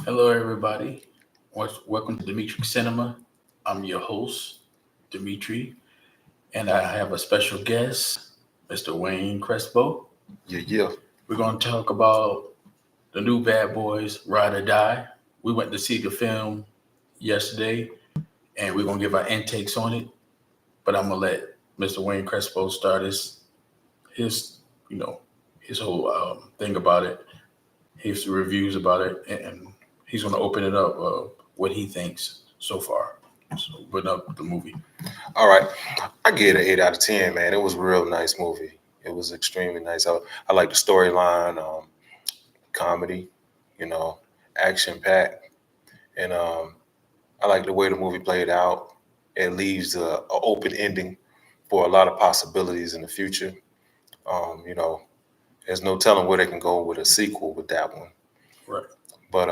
Hello, everybody. Welcome to Dimitri Cinema. I'm your host, Dimitri, and I have a special guest, Mr. Wayne Crespo. Yeah. We're going to talk about the new Bad Boys, Ride or Die. We went to see the film yesterday, and we're going to give our intakes on it. But I'm going to let Mr. Wayne Crespo start his you know, his whole thing about it, his reviews about it, and he's going to open it up what he thinks so far. So open up the movie. All right. I gave it an 8 out of 10, man. It was a real nice movie. It was extremely nice. I like the storyline, comedy, you know, action packed, and I like the way the movie played out. It leaves a open ending for a lot of possibilities in the future. You know, there's no telling where they can go with a sequel with that one. Right. But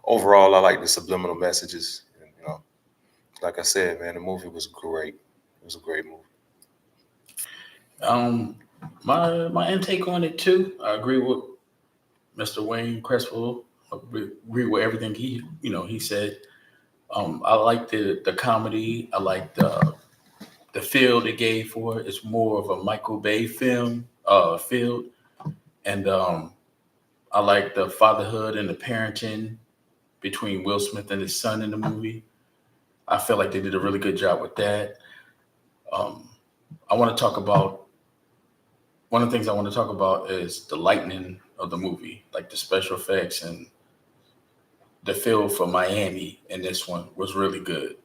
overall, I like the subliminal messages. And, like I said, man, the movie was great. It was a great movie. Um, my intake on it too. I agree with Mr. Wayne Crespo. Agree with everything he said. I like the comedy. I like the feel they gave for it. It's more of a Michael Bay feel, and I like the fatherhood and the parenting between Will Smith and his son in the movie. I feel like they did a really good job with that. Um, I want to talk about one of the things I want to talk about is the lightning of the movie, like the special effects and the feel for Miami in this one was really good.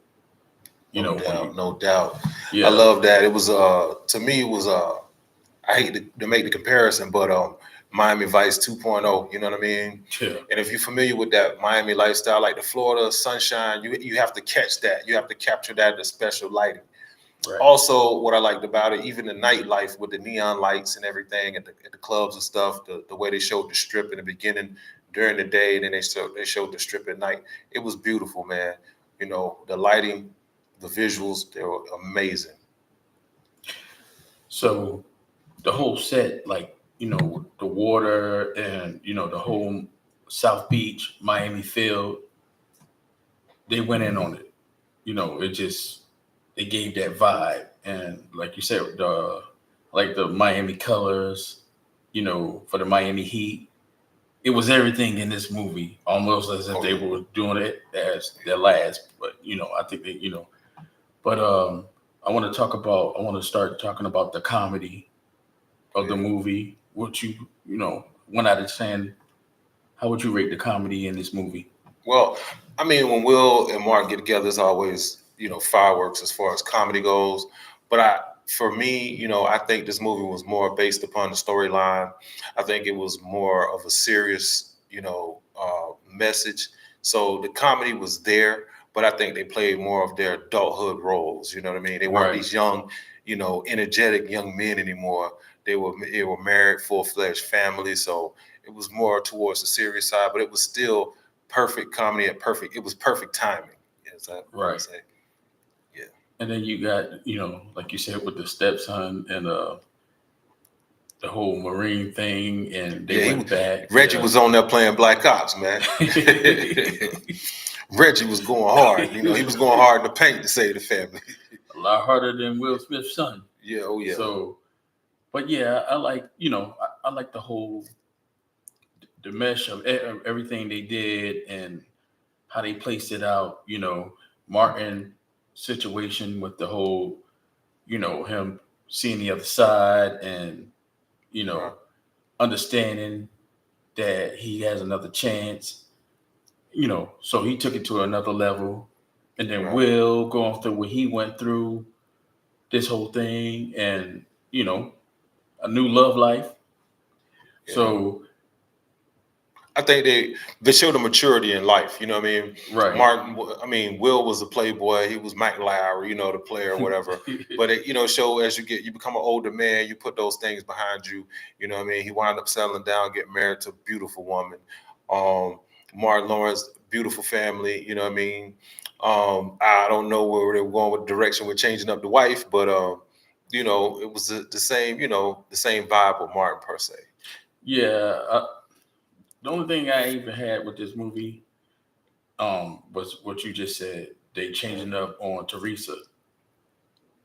You No know, when you doubt, no doubt. I yeah, love that. It was to me it was I hate to make the comparison, but Miami Vice 2.0, you know what I mean? yeah, And if you're familiar with that Miami lifestyle, like the Florida sunshine, you have to catch that. You have to capture that in the special lighting. right. Also, what I liked about it, even the nightlife with the neon lights and everything at the clubs and stuff, the way they showed the strip in the beginning during the day, and then they showed the strip at night. It was beautiful, man. You know, the lighting, the visuals, they were amazing. So the whole set, like the water and the whole South Beach, Miami feel, they went in on it. It just they gave that vibe, and like you said, the Miami colors, for the Miami Heat. It was everything in this movie, almost as if Oh they yeah. were doing it as their last. But I think they, But I want to start talking about the comedy of the Yeah. movie. What 1 out of 10, how would you rate the comedy in this movie? Well, I mean, when Will and Mark get together, it's always, fireworks as far as comedy goes. But for me, I think this movie was more based upon the storyline. I think it was more of a serious, message. So the comedy was there, but I think they played more of their adulthood roles. You know what I mean? They weren't Right. these young, energetic young men anymore. They were married, full fledged families. So it was more towards the serious side, but it was still perfect comedy at perfect. It was perfect timing. Yes, I would Right. say. Yeah. And then you got, like you said, with the stepson and the whole Marine thing, and they Yeah, went back. Reggie Yeah. was on there playing Black Ops, man. Reggie was going hard. He was going hard in the paint to save the family. A lot harder than Will Smith's son. Yeah, oh yeah. So, but yeah, I like, I like the mesh of everything they did and how they placed it out. Martin situation with the whole, him seeing the other side and you Right, know understanding that he has another chance. So he took it to another level, and then right. Will going through what he went through, this whole thing, and you know a new love life. Yeah. So I think they showed the maturity in life. You know what I mean? right. Martin, I mean, Will was a playboy. He was Mike Lowry, the player or whatever. But show as you become an older man, you put those things behind you. You know what I mean? He wound up settling down, getting married to a beautiful woman. Um, Martin Lawrence, beautiful family. You know what I mean? I don't know where they were going with direction with changing up the wife, but it was the same. The same vibe with Martin per se. Yeah, the only thing I even had with this movie, was what you just said. They changing up on Teresa,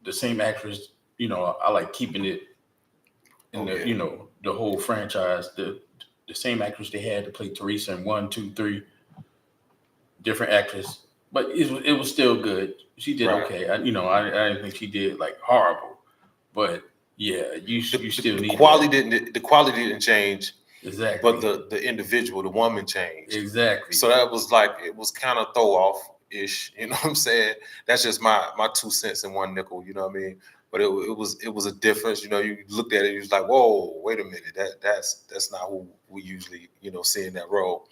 the same actress. I like keeping it in Oh the yeah. the whole franchise. The same actress they had to play Teresa in 1, 2, 3, different actress, but it was still good. She did Right. okay. I didn't think she did like horrible, but yeah, you still The need quality that. didn't change, but Exactly, the individual, the woman changed. exactly, So that was like it was kind of throw off ish. You know what I'm saying? That's just my 2 cents and one nickel. You know what I mean? But it was a difference. You looked at it, you was like, whoa, wait a minute, that's not who we usually see in that role.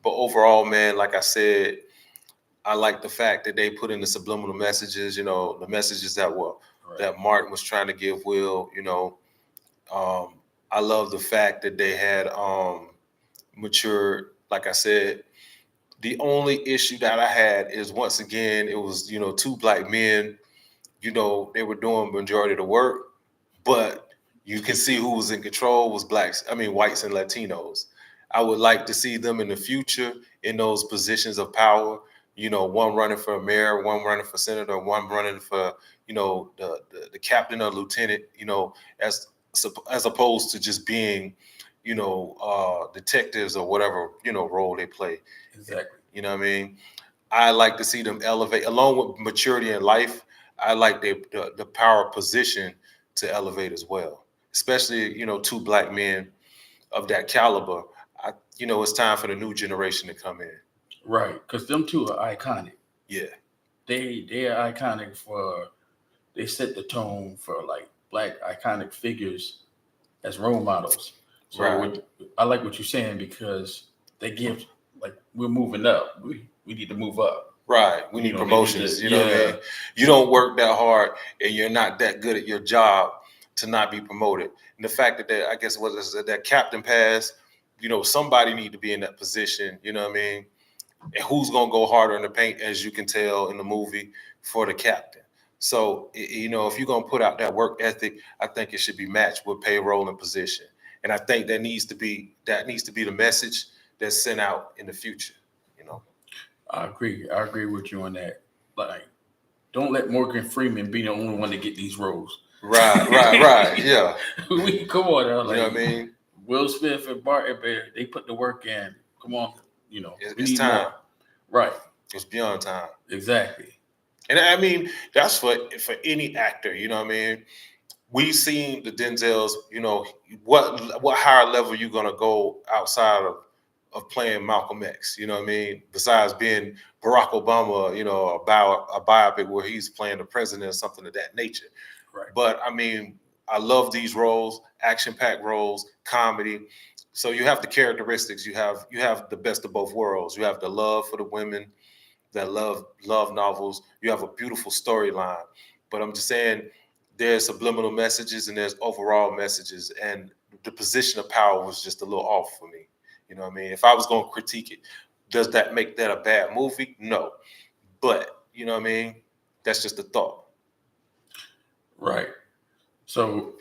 But overall, man, like I said, I like the fact that they put in the subliminal messages. The messages right, that Martin was trying to give Will. Um, I love the fact that they had matured. Like I said, the only issue that I had is once again it was two black men. They were doing majority of the work, but you can see who was in control was blacks. I mean whites and Latinos. I would like to see them in the future in those positions of power. One running for mayor, one running for senator, one running for the captain or lieutenant. As as opposed to just being detectives or whatever role they play. exactly. You know what I mean? I like to see them elevate along with maturity in life. I like the power position to elevate as well, especially two black men of that caliber. It's time for the new generation to come in. Right, because them two are iconic. Yeah, They are iconic for they set the tone for like black iconic figures as role models. So right. I like what you're saying because they give like we're moving up. We need to move up. Right. We need They need promotions. to, You know what I yeah, mean? You don't work that hard and you're not that good at your job to not be promoted. And the fact I guess what is it, that captain pass, somebody need to be in that position. You know what I mean? And who's gonna go harder in the paint, as you can tell in the movie, for the captain. So if you're gonna put out that work ethic, I think it should be matched with payroll and position. And I think that needs to be the message that's sent out in the future. You know. I agree. I agree with you on that. Like, don't let Morgan Freeman be the only one to get these roles. Right, right, right. Yeah. We come on, You know like what I mean? Will Smith and Barton Bear, they put the work in. Come on, we It's need time. more. Right, It's beyond time. exactly. And I mean, that's for any actor, you know what I mean? We've seen the Denzels, what higher level you gonna go outside of playing Malcolm X, you know what I mean? Besides being Barack Obama, a biopic where he's playing the president or something of that nature. Right. But I mean, I love these roles, action-packed roles, comedy. So you have the characteristics. You have the best of both worlds. You have the love for the women that love novels. You have a beautiful storyline. But I'm just saying there's subliminal messages and there's overall messages. And the position of power was just a little off for me. You know what I mean? If I was going to critique it, does that make that a bad movie? No. But, you know what I mean? That's just a thought. Right. So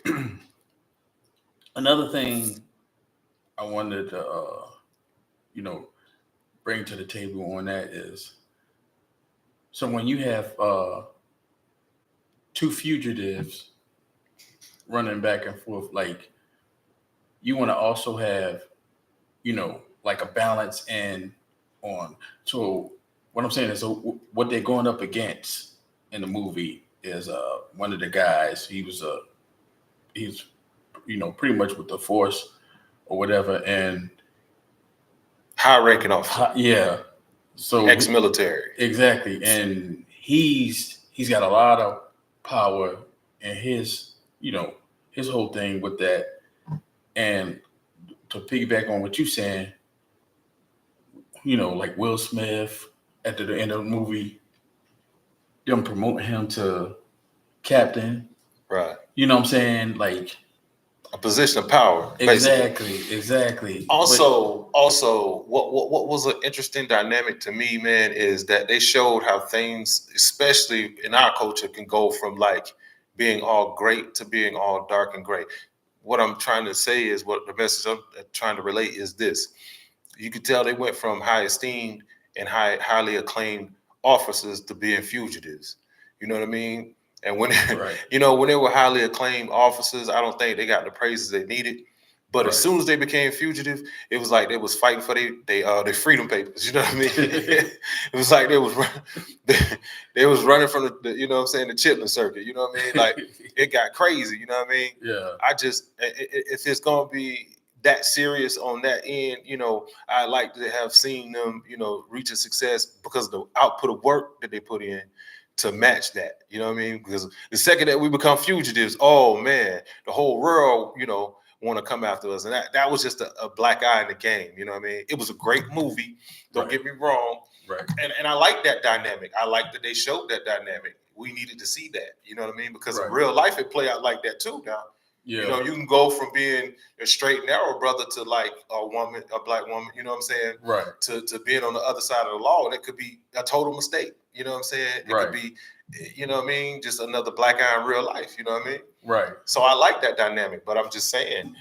another thing I wanted to, you know, bring to the table on that is so when you have two fugitives running back and forth, like you want to also have, like a balance and on. So what I'm saying is, so what they're going up against in the movie is one of the guys. He's pretty much with the force or whatever, and High ranking officer, yeah. So ex-military. exactly, and he's got a lot of power, and his whole thing with that. And to piggyback on what you're saying, like Will Smith at the end of the movie, them promoting him to captain. Right. You know what I'm saying? Like A position of power, basically. exactly. Also, what was an interesting dynamic to me, man, is that they showed how things, especially in our culture, can go from like being all great to being all dark and gray. What I'm trying to say is what the message I'm trying to relate is this. You could tell they went from high esteemed and highly acclaimed officers to being fugitives. You know what I mean? And when Right. when they were highly acclaimed officers, I don't think they got the praises they needed. But as Right. soon as they became fugitive, it was like they was fighting for their freedom papers. You know what I mean? It was like they was running from the you know what I'm saying, the Chitlin circuit. You know what I mean? Like it got crazy. You know what I mean? Yeah. I just if it's gonna be that serious on that end, I like to have seen them, reach a success because of the output of work that they put in to match that. You know what I mean? Because the second that we become fugitives, oh man, the whole world, want to come after us. And that was just a black eye in the game. You know what I mean? It was a great movie. Don't Right. get me wrong. Right. And I like that dynamic. I like that they showed that dynamic. We needed to see that. You know what I mean? Because in Right. real life, it play out like that too now. Yeah. You can go from being a straight and narrow brother to like a black woman, you know what I'm saying? Right. To being on the other side of the law. And it could be a total mistake. You know what I'm saying? It could be, you know what I mean? Just another black eye in real life. You know what I mean? Right. So I like that dynamic, but I'm just saying,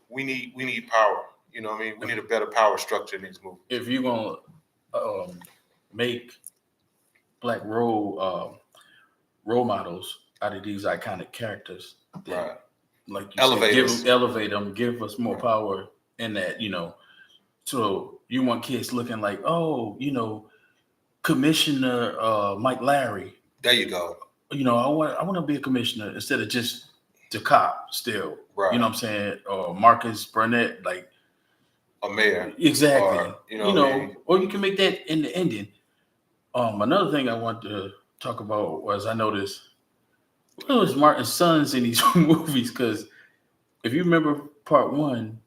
we need power. You know what I mean? We need a better power structure in these movies. If you're gonna make black role models out of these iconic characters, then, Right. like you said, elevate them, give us more Right. power in that, So you want kids looking like, Commissioner Mike Larry. There you go. I want to be a commissioner instead of just the cop still. Right. You know what I'm saying? Or Marcus Burnett, like a mayor. Exactly. Or, or you can make that in the ending. Another thing I want to talk about was I noticed it was Martin's sons in these movies, because if you remember part one,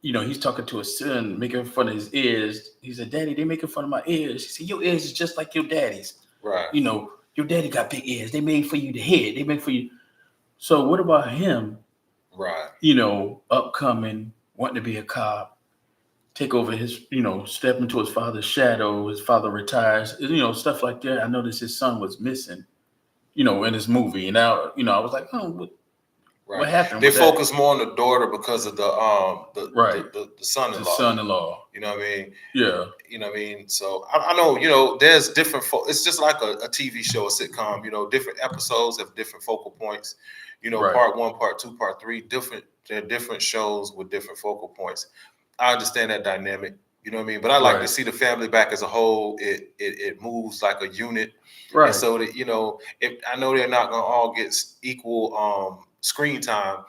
he's talking to his son, making fun of his ears. He said, "Daddy, they making fun of my ears." He said, "Your ears is just like your daddy's." Right. Your daddy got big ears. They made for you the head. They made for you. So what about him? Right. Upcoming, wanting to be a cop, take over his, step into his father's shadow. His father retires, stuff like that. I noticed his son was missing, in this movie. And now, I was like, oh, what happened? They focus more on the daughter because of the son-in-law. The son-in-law. You know what I mean? Yeah. You know what I mean? So I know, there's different. It's just like a TV show, a sitcom. Different episodes have different focal points. Part 1, part 2, part 3. They're different shows with different focal points. I understand that dynamic. You know what I mean? But I like to see the family back as a whole. It moves like a unit. Right. And so that if I know they're not gonna all get equal screen time,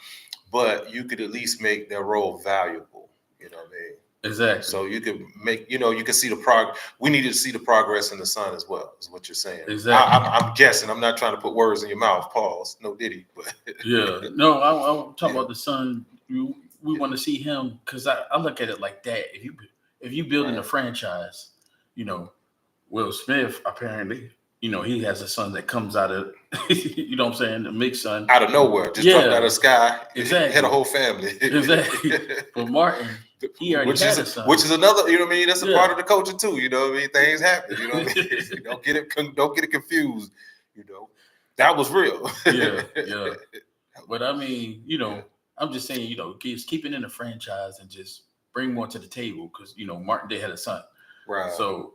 but you could at least make their role valuable. You know what I mean? Exactly. So you could make, you can see the progress. We need to see the progress in the son as well, is what you're saying. Exactly. I'm guessing. I'm not trying to put words in your mouth. Pause. No Diddy. But yeah. No, I'm talking about the son. We want to see him, because I look at it like that. If you building a franchise, Will Smith apparently, he has a son that comes out of, you know what I'm saying, the mixed son. Out of nowhere, just dropped out of the sky. Exactly. Had a whole family. Exactly. But Martin, he already had a son. Which is another, you know what I mean? That's a part of the culture too. You know what I mean? Things happen. You know what I mean? Don't get it confused. That was real. Yeah. But I mean, I'm just saying, kids keep it in the franchise and just bring more to the table, because Martin Day had a son. Right. So,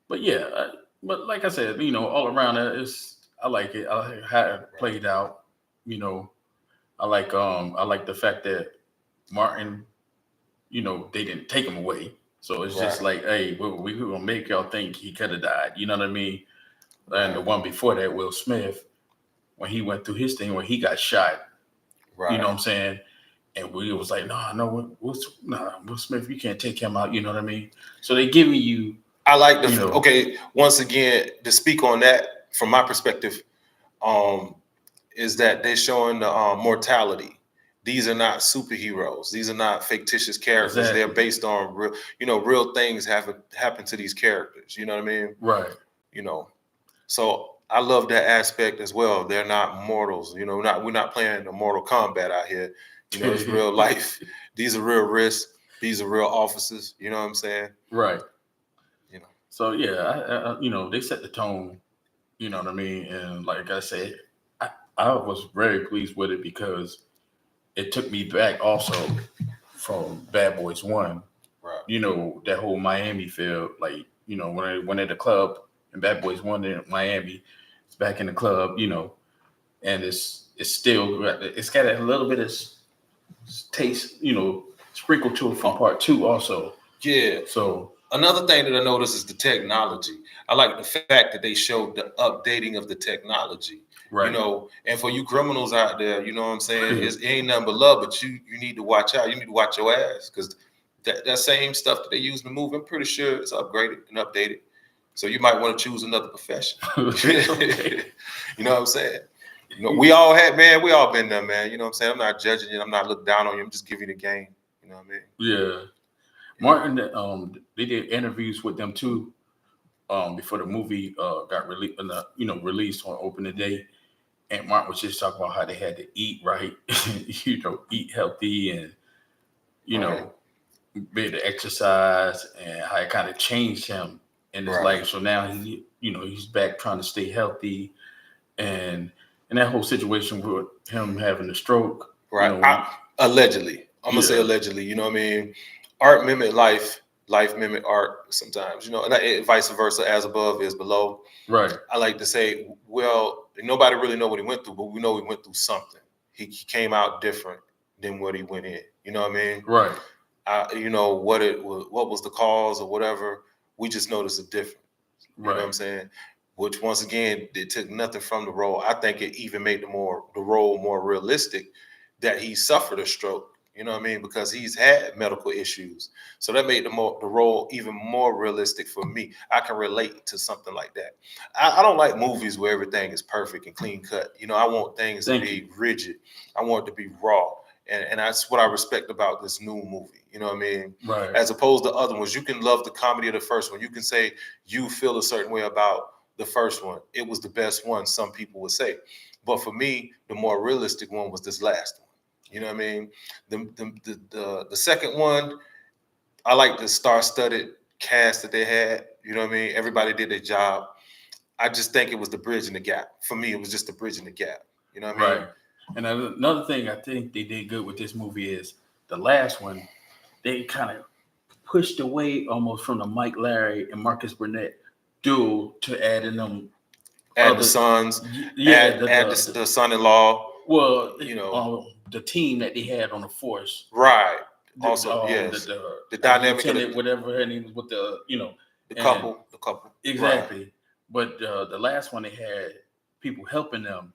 but yeah, but like I said, all around it, I like it. I like how it played out. I like the fact that Martin, they didn't take him away. So it's just like, hey, we're gonna make y'all think he could have died. You know what I mean? And the one before that, Will Smith, when he went through his thing where he got shot. Right. You know what I'm saying? And we was like, no, Will Smith, you can't take him out. You know what I mean? So they giving you. I like okay. Once again, to speak on that from my perspective, is that they're showing the mortality. These are not superheroes. These are not fictitious characters. Exactly. They're based on real things happen to these characters. You know what I mean? Right. So I love that aspect as well. They're not mortals. We're not playing a Mortal Kombat out here. It's real life. These are real risks. These are real officers. You know what I'm saying? Right. So yeah, they set the tone. You know what I mean? And like I said, I was very pleased with it, because it took me back also from Bad Boys 1. Right. you know, that whole Miami feel. Like, you know, when I went at the club and Bad Boys won in Miami, it's back in the club, you know, and it's got a little bit of taste, you know, sprinkled to it from part 2 also. Yeah. So another thing that I noticed is the technology. I like the fact that they showed the updating of the technology. right. You know, and for you criminals out there, you know what I'm saying? It ain't nothing but love, but you need to watch out. You need to watch your ass because that same stuff that they use in the movie, I'm pretty sure it's upgraded and updated. So you might want to choose another profession. You know what I'm saying? You know, we all been there, man. You know what I'm saying? I'm not judging you. I'm not looking down on you. I'm just giving you the game. You know what I mean? Yeah. Martin, they did interviews with them too, before the movie got released, released on opening day. And Martin was just talking about how they had to eat right, you know, eat healthy, and you know, be able to exercise, and how it kind of changed him in his life. So now he's back trying to stay healthy, and that whole situation with him having a stroke. Right. You know, allegedly. I'm gonna say allegedly, you know what I mean? Art mimic life mimic art sometimes, you know, and vice versa, as above is below. Right. I like to say, well, nobody really know what he went through, but we know he went through something. He came out different than what he went in. You know what I mean? Right. You know, what was the cause or whatever, we just noticed a difference. You know what I'm saying? Which once again, it took nothing from the role. I think it even made the role more realistic that he suffered a stroke. You know what I mean? Because he's had medical issues. So that made the role even more realistic for me. I can relate to something like that. I don't like movies where everything is perfect and clean cut. You know, I want things to be rigid. I want it to be raw. And that's what I respect about this new movie. You know what I mean? Right. As opposed to other ones. You can love the comedy of the first one. You can say you feel a certain way about the first one. It was the best one, some people would say. But for me, the more realistic one was this last one. You know what I mean? The second one, I like the star-studded cast that they had. You know what I mean? Everybody did their job. I just think it was the bridge in the gap. For me, it was just the bridge in the gap. You know what I mean? Right. And another thing I think they did good with this movie is the last one, they kind of pushed away almost from the Mike Larry and Marcus Burnett duel to add in them. Add the sons. Yeah. Add the son-in-law. Well, you know, the team that they had on the force. Right. Also, yes. The dynamic of whatever her name was with the, you know. The couple. Exactly. Right. But the last one, they had people helping them.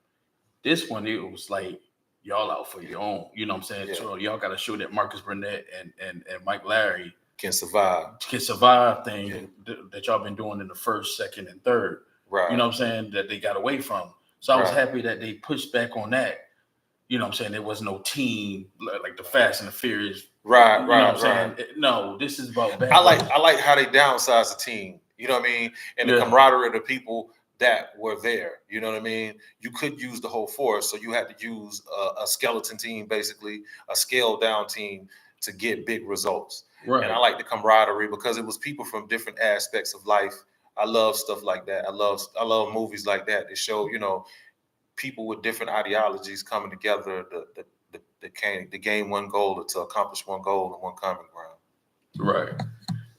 This one, it was like, y'all out for your own. You know what I'm saying? Yeah. So y'all got to show that Marcus Burnett and Mike Larry can survive thing that y'all been doing in the first, second, and third. Right. You know what I'm saying? That they got away from. So I was happy that they pushed back on that. You know what I'm saying? There was no team like the Fast and the Furious. Right, you know what I'm saying? No, this is about bad. I like how they downsized the team. You know what I mean? And the camaraderie of the people that were there. You know what I mean? You could use the whole force, so you had to use a skeleton team, basically, a scaled down team to get big results. Right. And I like the camaraderie because it was people from different aspects of life. I love stuff like that. I love movies like that. They show, you know, people with different ideologies coming together to gain one goal or to accomplish one goal in one common ground. Right.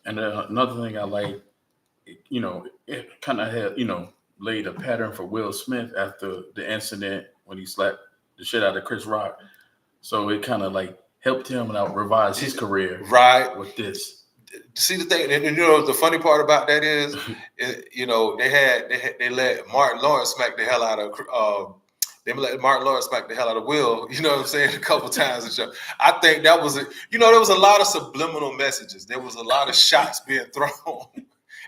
And another thing I like, you know, it kind of had, you know, laid a pattern for Will Smith after the incident when he slapped the shit out of Chris Rock. So it kind of like helped him out revise his career. Right. With this. See the thing, and you know the funny part about that is, you know, they let Martin Lawrence smack the hell out of Will. You know what I'm saying? A couple times in the show. I think that was there was a lot of subliminal messages. There was a lot of shots being thrown.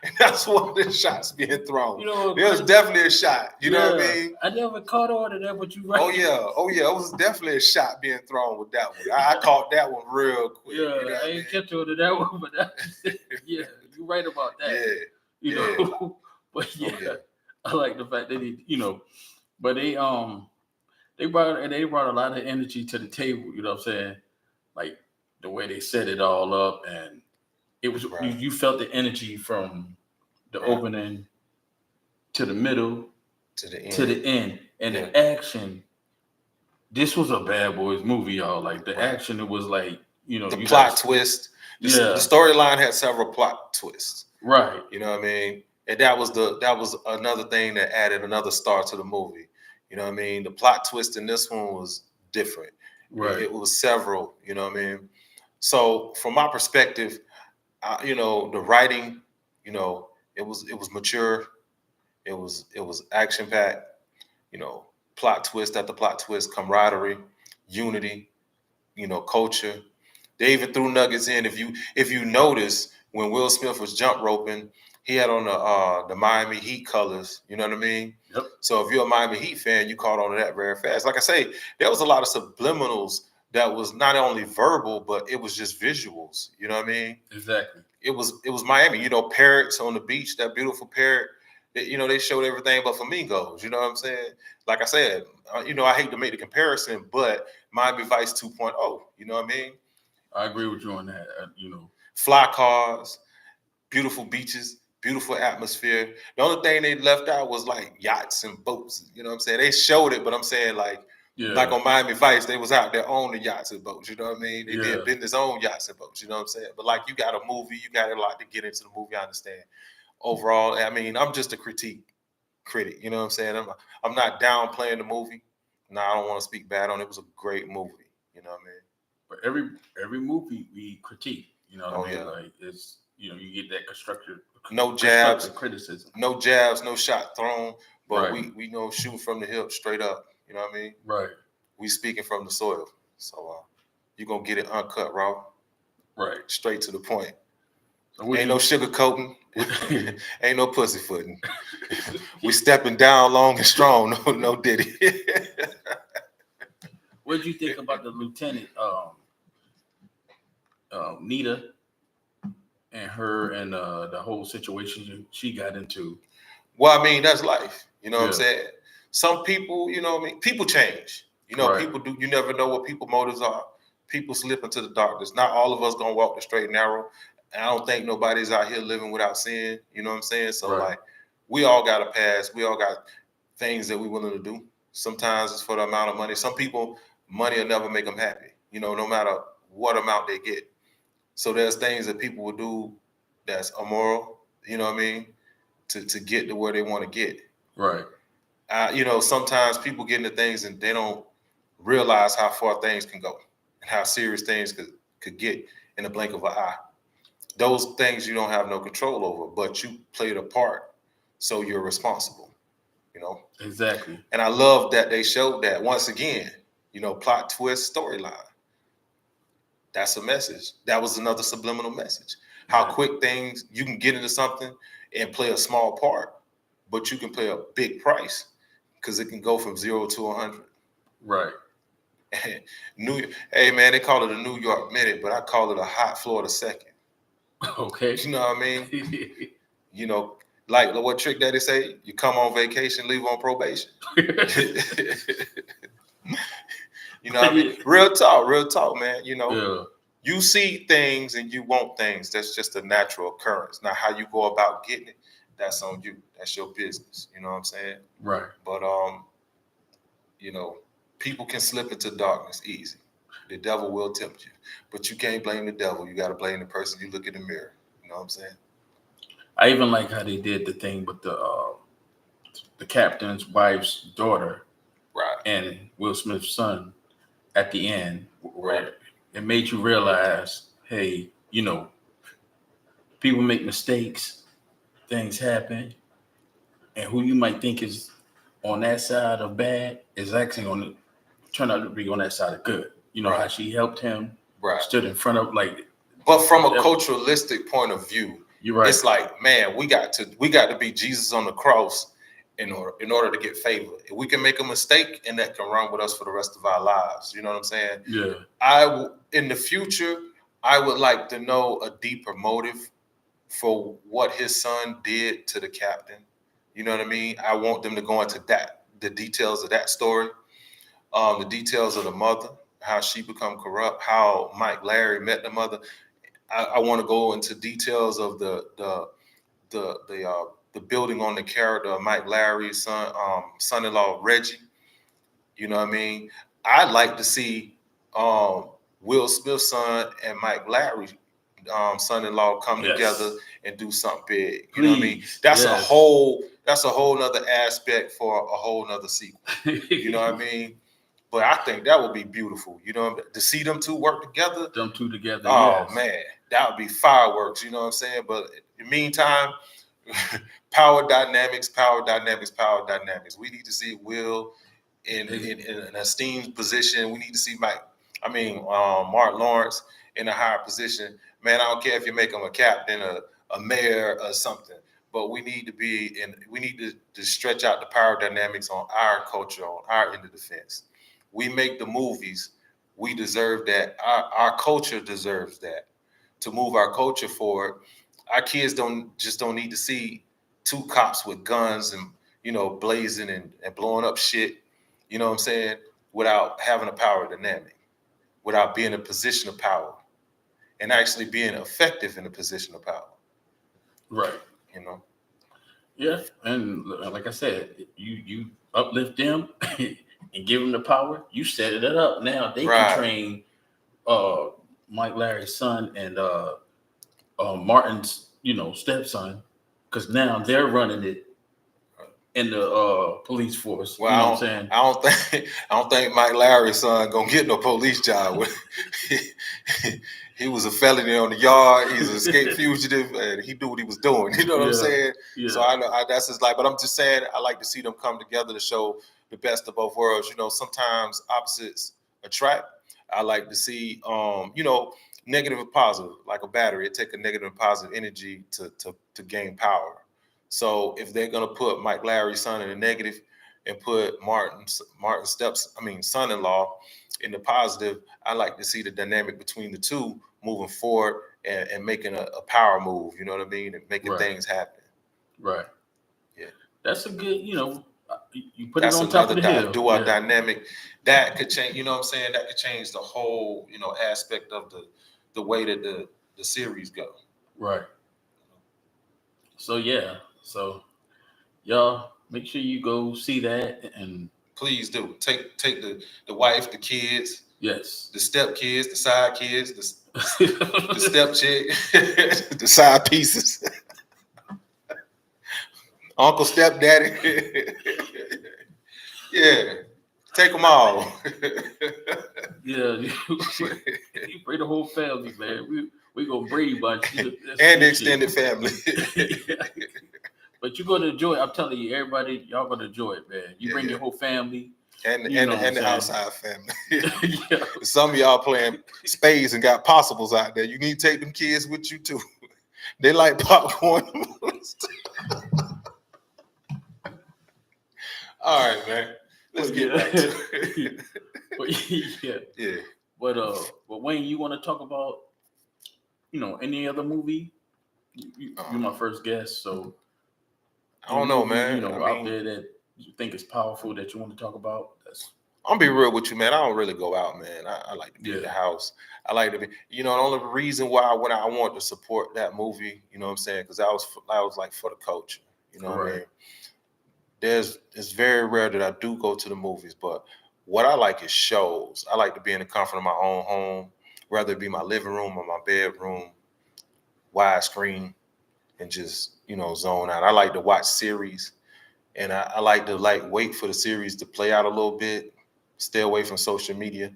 And that's one of the shots being thrown. You know, there was definitely a shot. You know what I mean? I never caught on to that, but you right. Oh yeah. It was definitely a shot being thrown with that one. I caught that one real quick. Yeah, you know I ain't kept on to that one, but you're right about that. Yeah. You know, but I like the fact that but they brought a lot of energy to the table. You know what I'm saying? Like the way they set it all up, and it was you felt the energy from the opening to the middle to the end, and the action. This was a Bad Boys movie, y'all. Like the action, it was like the plot twist. The Yeah. storyline had several plot twists. Right. You know what I mean? And that was another thing that added another star to the movie. You know what I mean? The plot twist in this one was different. Right. It was several. You know what I mean? So from my perspective, you know, the writing, you know, it was mature. It was action packed. You know, plot twist after plot twist, camaraderie, unity. You know, culture. They even threw nuggets in. If you notice when Will Smith was jump roping, he had on the Miami Heat colors. You know what I mean? Yep. So if you're a Miami Heat fan, you caught on to that very fast. Like I say, there was a lot of subliminals that was not only verbal, but it was just visuals. You know what I mean? Exactly. It was Miami. You know, parrots on the beach, that beautiful parrot. You know, they showed everything but flamingos. You know what I'm saying? Like I said, you know, I hate to make the comparison, but Miami Vice 2.0. You know what I mean? I agree with you on that. You know, Fly cars, beautiful beaches, beautiful atmosphere. The only thing they left out was like yachts and boats. You know what I'm saying? They showed it, but I'm saying like on Miami Vice, they was out there owning yachts and boats. You know what I mean? They did business own yachts and boats. You know what I'm saying? But like you got a movie, you got a lot to get into the movie. I understand. Overall, I mean, I'm just a critic. You know what I'm saying? I'm not downplaying the movie. No, I don't want to speak bad on it. It was a great movie. You know what I mean? But every movie we critique. You know what I mean? Yeah. Like it's, you know, you get that constructive criticism. No jabs, no shot thrown. But Right. we know shoot from the hip straight up. You know what I mean? Right. We speaking from the soil. So you're gonna get it uncut, raw. Right. Straight to the point. So ain't no sugarcoating. Ain't no pussyfooting. We stepping down long and strong. No Diddy. What did you think about the lieutenant, Nita, and her and the whole situation she got into? Well, I mean, that's life. You know what I'm saying? Some people, you know what I mean? People change. You know, people do. You never know what people's motives are. People slip into the darkness. Not all of us gonna walk the straight and narrow. And I don't think nobody's out here living without sin. You know what I'm saying? So like, we all got a past. We all got things that we're willing to do. Sometimes it's for the amount of money. Some people, money will never make them happy. You know, no matter what amount they get. So there's things that people will do that's immoral. You know what I mean? To get to where they want to get. Right. You know, sometimes people get into things and they don't realize how far things can go and how serious things could get in the blink of an eye. Those things you don't have no control over, but you played a part, so you're responsible. You know? Exactly. And I love that they showed that once again, you know, plot twist storyline. That's a message. That was another subliminal message. How quick things you can get into something and play a small part, but you can play a big price because it can go from 0 to 100. Right. Hey man, they call it a New York minute, but I call it a hot Florida second. Okay. You know what I mean? You know, like what Trick Daddy say, you come on vacation, leave on probation. You know what I mean? Real talk, man. You know, you see things and you want things. That's just a natural occurrence. Now, how you go about getting it, that's on you. That's your business. You know what I'm saying? Right. But you know, people can slip into darkness easy. The devil will tempt you, but you can't blame the devil. You got to blame the person you look in the mirror. You know what I'm saying? I even like how they did the thing with the captain's wife's daughter, right, and Will Smith's son at the end, where it made you realize, hey, you know, people make mistakes, things happen, and who you might think is on that side of bad is actually going to turn out to be on that side of good. You know how she helped him, stood in front of like. But from a culturalistic point of view, you're right. It's like, man, we got to be Jesus on the cross in order to get favor. If we can make a mistake, and that can run with us for the rest of our lives. You know what I'm saying? Yeah. In the future, I would like to know a deeper motive for what his son did to the captain. You know what I mean? I want them to go into the details of that story, the details of the mother, how she become corrupt, how Mike Larry met the mother. I want to go into details of the building on the character of Mike Larry's son-in-law Reggie. You know what I mean? I'd like to see Will Smith's son and Mike Larry son-in-law come Yes. together and do something big. You know what I mean? Please. That's Yes. a whole nother aspect for a whole nother sequel. You know what I mean? But I think that would be beautiful. You know, to see them two work together. Them two together. Oh Yes. man, that would be fireworks. You know what I'm saying? But in the meantime, power dynamics, power dynamics, power dynamics. We need to see Will in an esteemed position. We need to see Mark Lawrence in a higher position. Man, I don't care if you make him a captain, a mayor, or something. But we need to we need to stretch out the power dynamics on our culture, on our end of the fence. We make the movies. We deserve that. Our culture deserves that. To move our culture forward, our kids don't need to see two cops with guns and blazing and blowing up shit. You know what I'm saying? Without having a power dynamic, without being in a position of power, and actually being effective in a position of power. Right. You know. Yeah, and like I said, you uplift them and give them the power. You set it up. Now they can train Mike Larry's son and Martin's stepson, because now they're running it in the police force. Well, you know what I'm saying? I don't think Mike Larry's son gonna get no police job. He was a felony on the yard. He's an escaped fugitive, and he knew what he was doing. You know what I'm saying? Yeah. So I know that's his life. But I'm just saying, I like to see them come together to show the best of both worlds. You know, sometimes opposites attract. I like to see, negative and positive, like a battery. It takes a negative and positive energy to gain power. So if they're gonna put Mike Larry's son in the negative and put Martin's son-in-law in the positive, I like to see the dynamic between the two moving forward and making a power move. You know what I mean? And making things happen. Right. Yeah. That's a good. You put it on top of the hill. Dual dynamic that could change. You know what I'm saying? That could change the whole aspect of the way that the series go. Right. So yeah. So y'all make sure you go see that, and please do take the wife, the kids, yes, the step kids, the side kids, the step chick, the side pieces, uncle, stepdaddy. Yeah, take them all. Yeah, you bring the whole family, man. We gonna breed bunch and the extended family. Yeah. But you're gonna enjoy it. I'm telling you, everybody, y'all gonna enjoy it, man. You bring your whole family. And the outside family. Yeah. Some of y'all playing spades and got possibles out there. You need to take them kids with you too. They like popcorn. All right, man. Let's get back to it. Yeah. But Wayne, you want to talk about any other movie? You're my first guest, so I don't know, man. Out there that you think is powerful that you want to talk about? I'm gonna be real with you, man. I don't really go out, man. I like to be in the house. I like to be, the only reason why I want to support that movie, you know what I'm saying? Because I was like for the culture, you know what I mean? It's very rare that I do go to the movies, but what I like is shows. I like to be in the comfort of my own home, whether it be my living room or my bedroom, widescreen, and just, zone out. I like to watch series, and I like to wait for the series to play out a little bit, stay away from social media,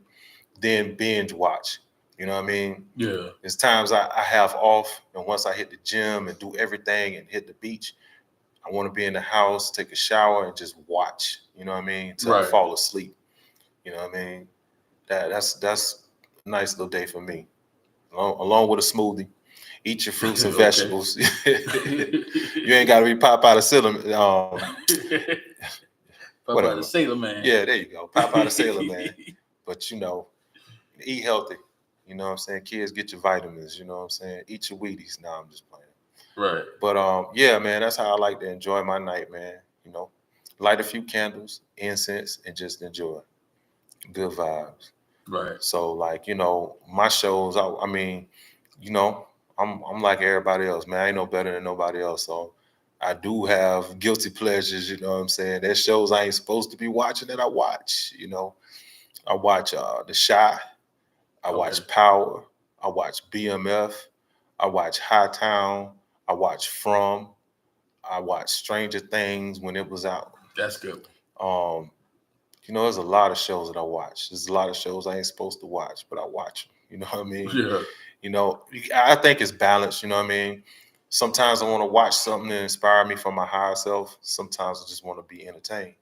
then binge watch. You know what I mean? Yeah. There's times I have off, and once I hit the gym and do everything and hit the beach, I want to be in the house, take a shower, and just watch. You know what I mean? Until I fall asleep. You know what I mean? That's a nice little day for me. Along with a smoothie. Eat your fruits and vegetables. You ain't got to be Popeye the Sailor. Popeye the Sailor Man. Yeah, there you go. Popeye the Sailor Man. But, eat healthy. You know what I'm saying? Kids, get your vitamins. You know what I'm saying? Eat your Wheaties. Nah, I'm just playing. Right. But, yeah, man, that's how I like to enjoy my night, man. Light a few candles, incense, and just enjoy. Good vibes. Right. So, my shows, I'm like everybody else, man. I ain't no better than nobody else. So I do have guilty pleasures, you know what I'm saying? There's shows I ain't supposed to be watching that I watch, I watch The Chi. I watch Power. I watch BMF. I watch Hightown. I watch From. I watched Stranger Things when it was out. That's good. There's a lot of shows that I watch. There's a lot of shows I ain't supposed to watch, but I watch them. You know what I mean? Yeah. I think it's balanced. You know what I mean? Sometimes I want to watch something to inspire me from my higher self. Sometimes I just want to be entertained.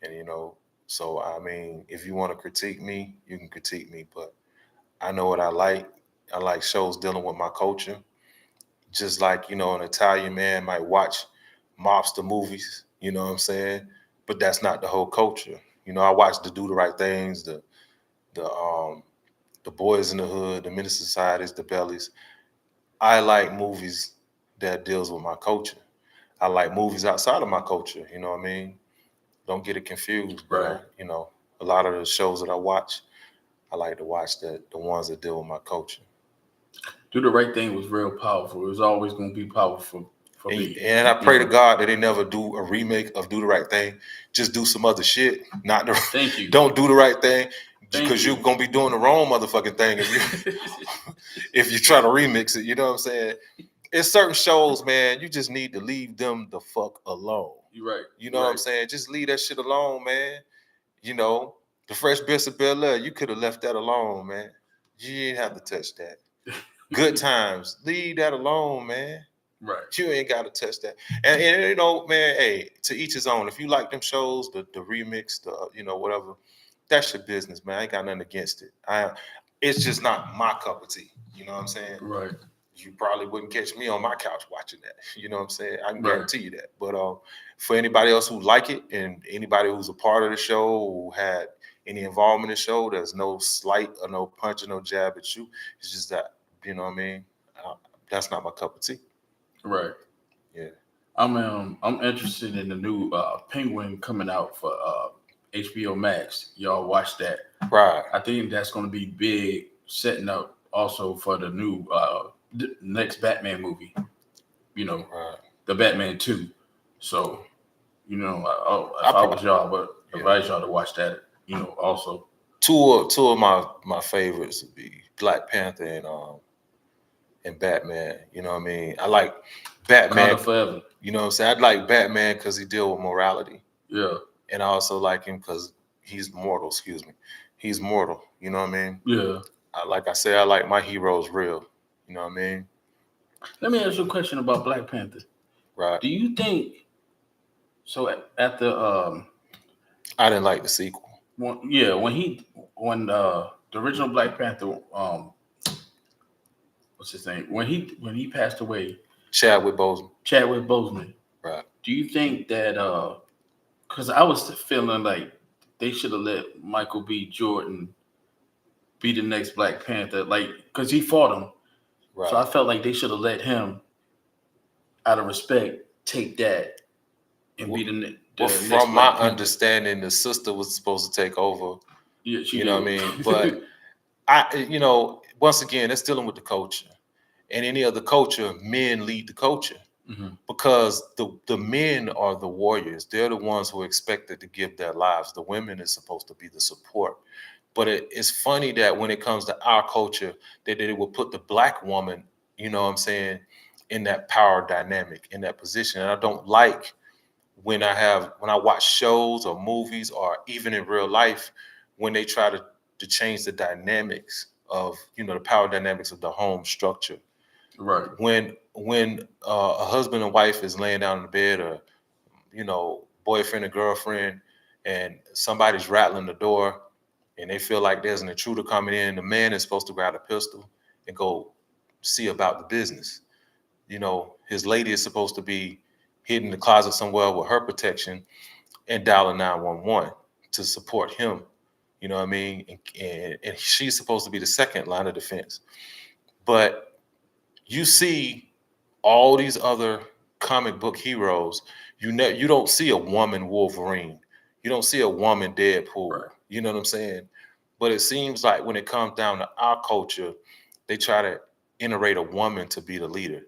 And so I mean, if you want to critique me, you can critique me. But I know what I like. I like shows dealing with my culture. Just like, an Italian man might watch mobster movies, you know what I'm saying? But that's not the whole culture. I watch the Do the Right Things, the Boys in the Hood, the Menace Societies, the Bellies. I like movies that deals with my culture. I like movies outside of my culture, you know what I mean? Don't get it confused, but Right. a lot of the shows that I watch, I like to watch the ones that deal with my culture. Do the Right Thing was real powerful. It was always going to be powerful for me. And I pray to God that they never do a remake of Do the Right Thing. Just do some other shit. Thank you. Don't do the right thing because you're gonna be doing the wrong motherfucking thing if you try to remix it. You know what I'm saying? It's certain shows, man. You just need to leave them the fuck alone. You're right. You know what I'm saying? Just leave that shit alone, man. The Fresh Prince of Bel-Air, you could have left that alone, man. You didn't have to touch that. Good Times, leave that alone, man. Right. You ain't got to touch that. And man, hey, to each his own. If you like them shows, the remix, whatever, that's your business, man. I ain't got nothing against it. It's just not my cup of tea. You know what I'm saying? Right. You probably wouldn't catch me on my couch watching that. You know what I'm saying? I can guarantee you that. But for anybody else who like it and anybody who's a part of the show who had any involvement in the show, there's no slight or no punch or no jab at you. It's just that, you know what I mean? That's not my cup of tea. Right. Yeah. I'm interested in the new Penguin coming out for HBO Max. Y'all watch that? Right. I think that's going to be big, setting up also for the new next Batman movie. Right. The Batman 2. So, if I was y'all, I would advise y'all to watch that. Also. Two of my favorites would be Black Panther and Batman. You know what I mean? I like Batman Forever. You know what I'm saying? I'd like Batman because he deal with morality. Yeah. And I also like him because he's mortal. Excuse me. He's mortal. You know what I mean? Yeah. Like I say, I like my heroes real. You know what I mean? Let me ask you a question about Black Panther. Right. Do you think so? At the I didn't like the sequel. when the original Black Panther what's his name? When he passed away, Chadwick Boseman. Right. Do you think that because I was feeling like they should have let Michael B. Jordan be the next Black Panther, like because he fought him. Right. So I felt like they should have let him, out of respect, take that and be the next from my understanding, the sister was supposed to take over. Yeah, she you know did. what I mean? But once again, it's dealing with the culture. And any other culture, men lead the culture. Mm-hmm. Because the men are the warriors. They're the ones who are expected to give their lives. The women is supposed to be the support. But it's funny that when it comes to our culture, that they will put the Black woman, you know what I'm saying, in that power dynamic, in that position. And I don't like when I watch shows or movies or even in real life, when they try to change the dynamics of, the power dynamics of the home structure. Right. When a husband and wife is laying down in the bed, or boyfriend and girlfriend, and somebody's rattling the door, and they feel like there's an intruder coming in, the man is supposed to grab a pistol and go see about the business. His lady is supposed to be hidden in the closet somewhere with her protection and dialing 911 to support him. You know what I mean? And she's supposed to be the second line of defense. But you see all these other comic book heroes. You don't see a woman Wolverine. You don't see a woman Deadpool. Right. You know what I'm saying? But it seems like when it comes down to our culture, they try to iterate a woman to be the leader.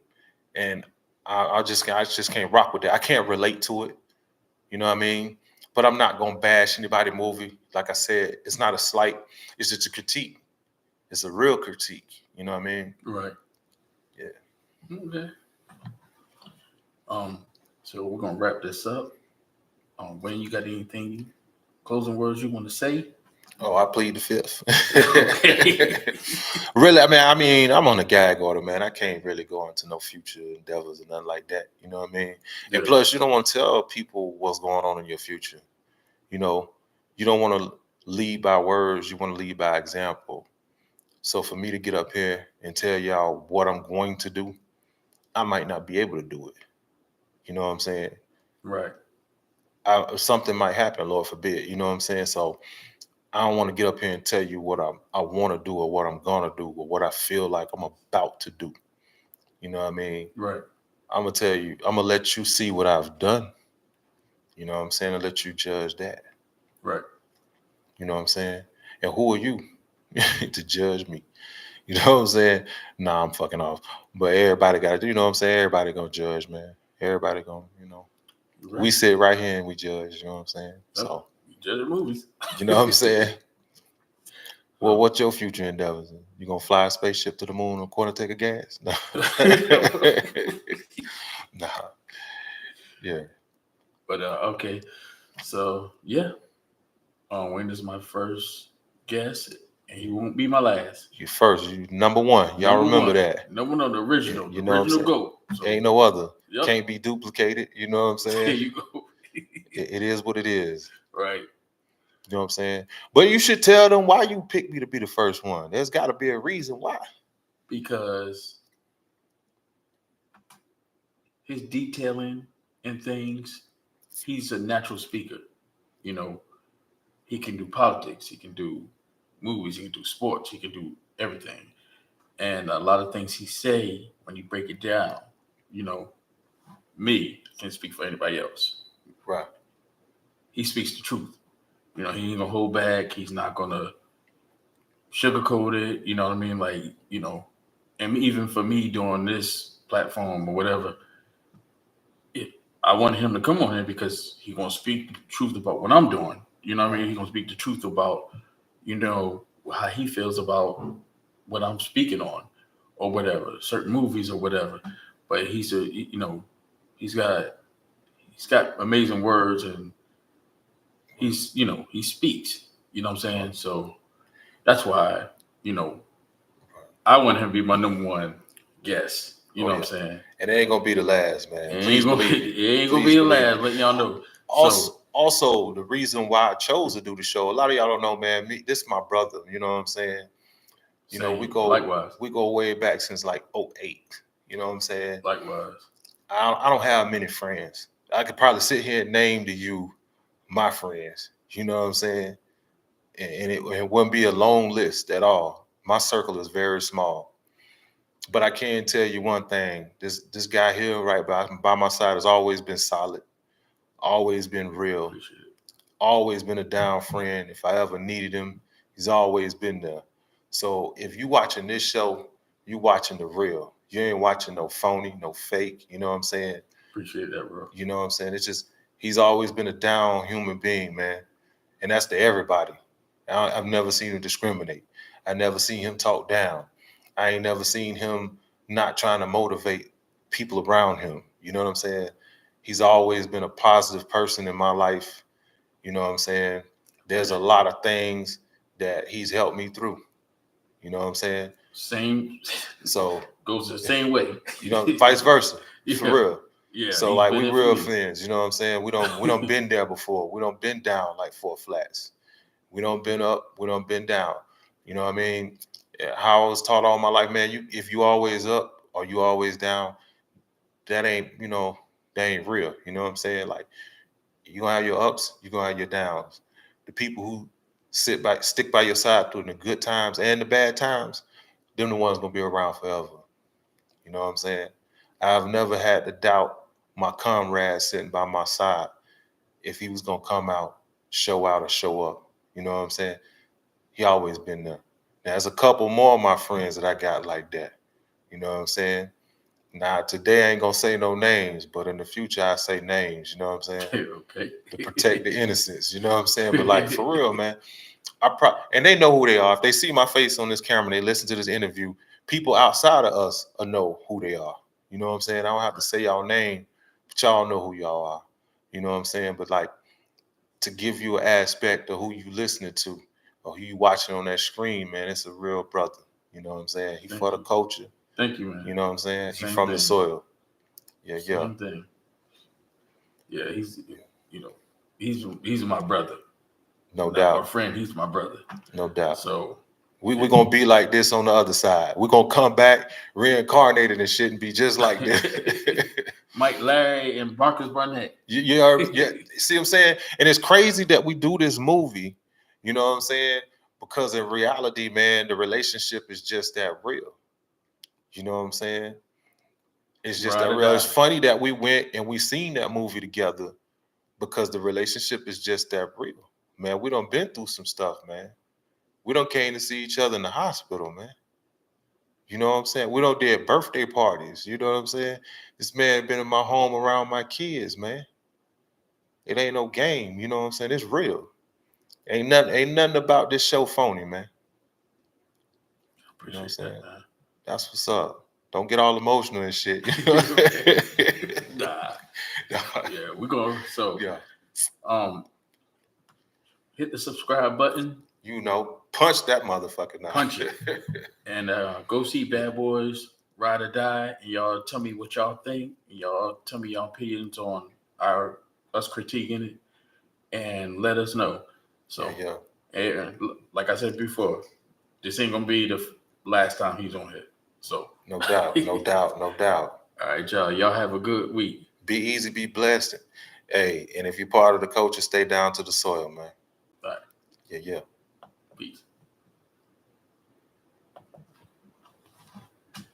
And I just can't rock with that. I can't relate to it. You know what I mean? But I'm not going to bash anybody's movie. Like I said, it's not a slight. It's just a critique. It's a real critique. You know what I mean? Right. Yeah. Okay. So we're gonna wrap this up. When you got anything closing words you want to say? Oh, I plead the fifth. Okay. Really, I mean, I'm on a gag order, man. I can't really go into no future endeavors and nothing like that. You know what I mean? Yeah. And plus, you don't want to tell people what's going on in your future. You know, you don't want to lead by words. You want to lead by example. So for me to get up here and tell y'all what I'm going to do, I might not be able to do it. You know what I'm saying? Right. Something might happen, Lord forbid. You know what I'm saying? So I don't want to get up here and tell you what I want to do or what I'm gonna do or what I feel like I'm about to do. You know what I mean? Right. I'm gonna tell you, I'm gonna let you see what I've done. You know what I'm saying? And let you judge that. Right. You know what I'm saying? And who are you to judge me? You know what I'm saying? Nah, I'm fucking off. But everybody got to, you know what I'm saying? Everybody gonna judge, man. Everybody gonna, Right. we sit right here and we judge. You know what I'm saying? So, judge the movies. you know what I'm saying? Well, what's your future endeavors? You gonna fly a spaceship to the moon on quarter take of gas? No. Nah. Yeah. But okay. So yeah. Wayne is my first guest, and he won't be my last. You first, you number one. Y'all Number remember one. that. Number one, the original. You The know what I'm original saying? GOAT. So, Ain't no other. Yep. Can't be duplicated. You know what I'm there saying? you go. It is what it is. Right. You know what I'm saying? But you should tell them why you picked me to be the first one. There's got to be a reason why. Because his detailing and things, he's a natural speaker. You know, he can do politics, he can do movies, he can do sports, he can do everything. And a lot of things he say, when you break it down, you know, me can't speak for anybody else. Right. He speaks the truth. You know, he ain't gonna hold back. He's not gonna sugarcoat it. You know what I mean? Like, you know, and even for me doing this platform or whatever, I want him to come on here because he's gonna speak the truth about what I'm doing. You know what I mean? He's gonna speak the truth about, you know, how he feels about what I'm speaking on, or whatever, certain movies or whatever. But he's a, you know, he's got amazing words, and he's, you know, he speaks. You know what I'm saying? So that's why, you know, I want him to be my number one guest. You know what I'm saying? And it ain't gonna be the last, man. It Please ain't gonna, believe me. it ain't gonna Please be the believe last. me. Letting y'all know. Also, the reason why I chose to do the show, a lot of y'all don't know, man. This is my brother. You know what I'm saying? You know, we go way back since like 2008. You know what I'm saying? Likewise. I don't have many friends. I could probably sit here and name to you my friends. You know what I'm saying? And it wouldn't be a long list at all. My circle is very small. But I can tell you one thing. This guy here right by my side has always been solid, always been real, Appreciate it. always been a down friend. If I ever needed him, he's always been there. So if you watching this show, you watching the real. You ain't watching no phony, no fake. You know what I'm saying? Appreciate that, bro. You know what I'm saying? It's just he's always been a down human being, man. And that's to everybody. I've never seen him discriminate. I never seen him talk down. I ain't never seen him not trying to motivate people around him. You know what I'm saying? He's always been a positive person in my life. You know what I'm saying? There's a lot of things that he's helped me through. You know what I'm saying? Same. So goes the same way. You know, vice versa. Yeah. For real. Yeah. So like we real friends, you know what I'm saying? We don't been there before. We don't been down like Four Flats. We don't been up, we don't been down. You know what I mean? How I was taught all my life, man, if you always up or you always down, that ain't, that ain't real. You know what I'm saying? Like you gonna have your ups, you gonna have your downs. The people who stick by your side through the good times and the bad times, them the ones gonna be around forever. You know what I'm saying? I've never had to doubt my comrade sitting by my side if he was gonna come out, show out, or show up. You know what I'm saying? He always been there. Now, there's a couple more of my friends that I got like that. You know what I'm saying? Now, today I ain't gonna say no names, but in the future I say names. You know what I'm saying? Okay. To protect the innocence. You know what I'm saying? But like for real, man, and they know who they are. If they see my face on this camera, they listen to this interview. people outside of us will know who they are. You know what I'm saying? I don't have to say y'all name, but y'all know who y'all are. You know what I'm saying? But like, to give you an aspect of who you listening to or who you watching on that screen, man, it's a real brother. You know what I'm saying? He for the culture. Thank you, man. You know what I'm saying? He Same from the thing. soil. Yeah, yeah. Same thing. Yeah, he's, you know, he's my brother. No Not doubt. my friend, he's my brother. No doubt. So we're gonna be like this on the other side. We're gonna come back reincarnated and shit and be just like this. Mike Larry and Marcus Barnett. Yeah. See what I'm saying? And it's crazy that we do this movie, you know what I'm saying? Because in reality, man, the relationship is just that real. You know what I'm saying? It's just Ride that or real. die. It's funny that we went and we seen that movie together because the relationship is just that real. Man, we done been through some stuff, man. We done came to see each other in the hospital, man. You know what I'm saying? We don't did birthday parties. You know what I'm saying? This man been in my home around my kids, man. It ain't no game. You know what I'm saying? It's real. Ain't nothing about this show phony, man. You know what I'm Appreciate saying? that, man. That's what's up. Don't get all emotional and shit. You know? Nah. Yeah, we're going. So, Yeah. hit the subscribe button. You know, punch that motherfucker now. Punch it. And go see Bad Boys Ride or Die. And y'all tell me what y'all think. And y'all tell me y'all opinions on us critiquing it. And let us know. So, Yeah. And like I said before, this ain't gonna be the last time he's on here. So No doubt. No doubt. No doubt. All right, y'all. Y'all have a good week. Be easy, be blessed. Hey, and if you're part of the culture, stay down to the soil, man. All right. Yeah.